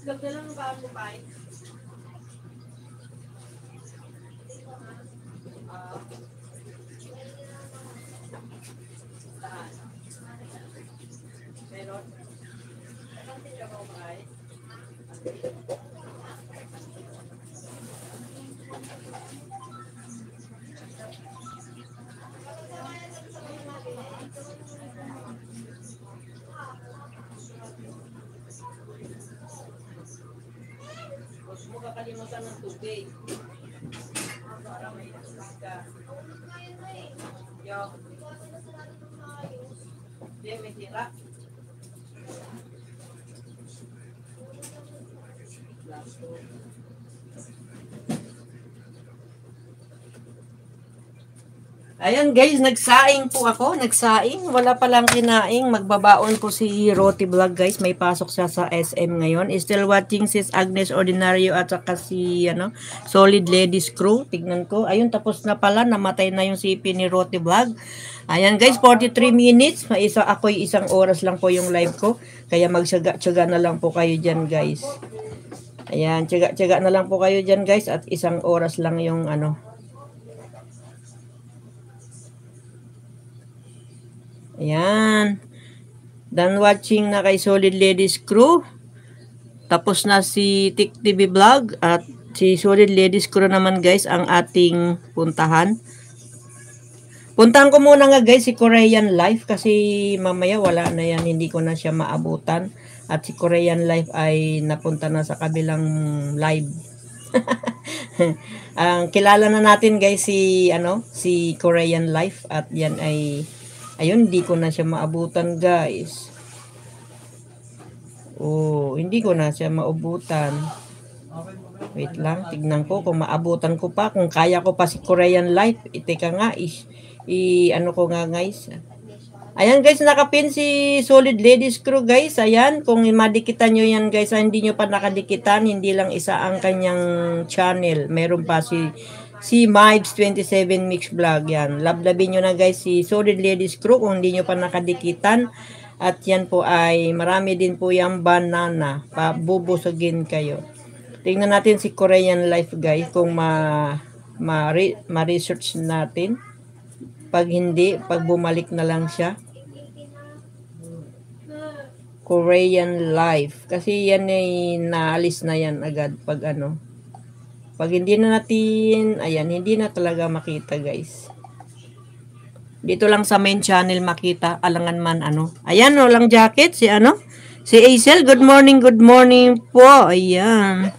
Ganda lang ba ang babae? Meron? Anong tingin mo babae? Huwag mo kakalimutan ng tubig. Para may ilang ka. Yo. Hindi, may tira. Ayan guys, nagsaing po ako. Nagsaing. Wala palang kinaing. Magbabaon po si Roti Vlog guys. May pasok siya sa SM ngayon. Still watching sis Agnes Ordinario at saka si Solid Ladies Crew. Tignan ko. Ayun, tapos na pala. Namatay na yung CP ni Roti Vlog. Ayan guys, 43 minutes. Ako'y isang oras lang po yung live ko. Kaya magtsaga-tsaga na lang po kayo dyan guys. Ayan, tsaga-tsaga na lang po kayo dyan guys. At isang oras lang yung Ayan. Done watching na kay Solid Ladies Crew. Tapos na si Tik TV Vlog. At si Solid Ladies Crew naman guys ang ating puntahan. Puntahan ko muna nga guys si Korean Life. Kasi mamaya wala na yan. Hindi ko na siya maabutan. At si Korean Life ay napunta na sa kabilang live. Ang kilala na natin guys si Korean Life. At yan ay... Ayun, hindi ko na siya maabutan guys. Oh, hindi ko na siya maabutan. Wait lang, tignan ko kung maabutan ko pa. Kung kaya ko pa si Korean Life. Teka nga, ko nga guys. Ayan guys, nakapin si Solid Ladies Crew guys. Ayan, kung madikitan nyo yan guys, hindi nyo pa nakadikitan, hindi lang isa ang kanyang channel. Meron pa si Mibes 27 Mix Vlog yan. Lablabin nyo na guys si Solid Ladies Crew kung hindi nyo pa nakadikitan. At yan po ay marami din po yung banana. Pabubusugin kayo. Tingnan natin si Korean Life guys kung ma-research natin. Pag hindi, pag bumalik na lang siya. Korean Life. Kasi yan ay naalis na yan agad pag Pag hindi na natin, ayan, hindi na talaga makita guys. Dito lang sa main channel makita, alangan man Ayan, walang jacket, si Aisel, good morning po. Ayan.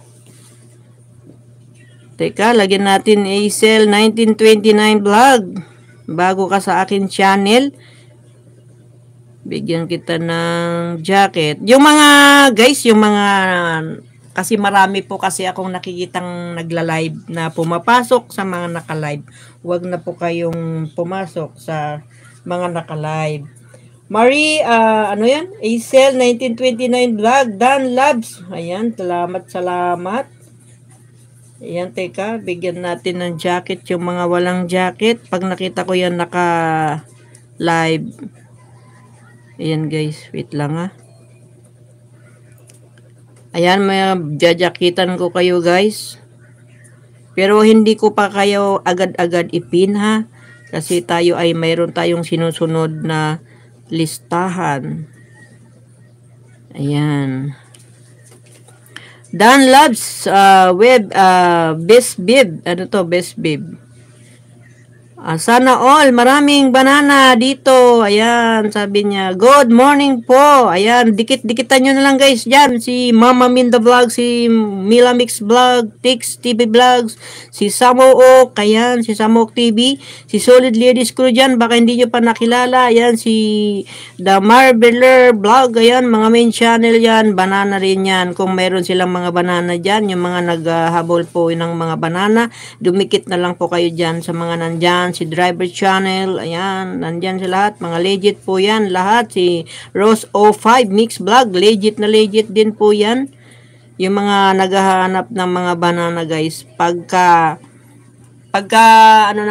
Teka, lagyan natin Aisel 1929 Vlog. Bago ka sa akin channel, bigyan kita ng jacket. Yung mga, guys, kasi marami po kasi akong nakikitang nagla-live na pumapasok sa mga naka-live. Huwag na po kayong pumasok sa mga naka-live. Marie, yan? Aisel 1929 Vlog, Dan Labs. Ayan, salamat. Ayan, teka, bigyan natin ng jacket yung mga walang jacket. Pag nakita ko yan naka-live. Ayan guys, wait lang Ayan, may jajakitan ko kayo guys. Pero hindi ko pa kayo agad-agad ipin Kasi tayo ay mayroon tayong sinusunod na listahan. Ayan. Dan Labs Best Bib. Best Bib. Sana all, maraming banana dito. Ayan, sabi niya. Good morning po. Ayan, dikit-dikitan nyo na lang guys dyan. Si Mama Minda Vlog, si Mila Mix Vlog, Tix TV Vlogs, si Samook, ayan, si Samook TV, si Solid Ladies Crew dyan, baka hindi nyo pa nakilala. Ayan, si The Marbeler Vlog, ayan, mga main channel yan. Banana rin yan. Kung meron silang mga banana dyan, yung mga naghahabol po ng mga banana, dumikit na lang po kayo dyan sa mga nandyan. Si Driver Channel, ayan, nandyan sa lahat, mga legit po yan, lahat. Si Rose 05 Mix Vlog, legit na legit din po yan. Yung mga naghahanap ng mga banana guys, pagka naman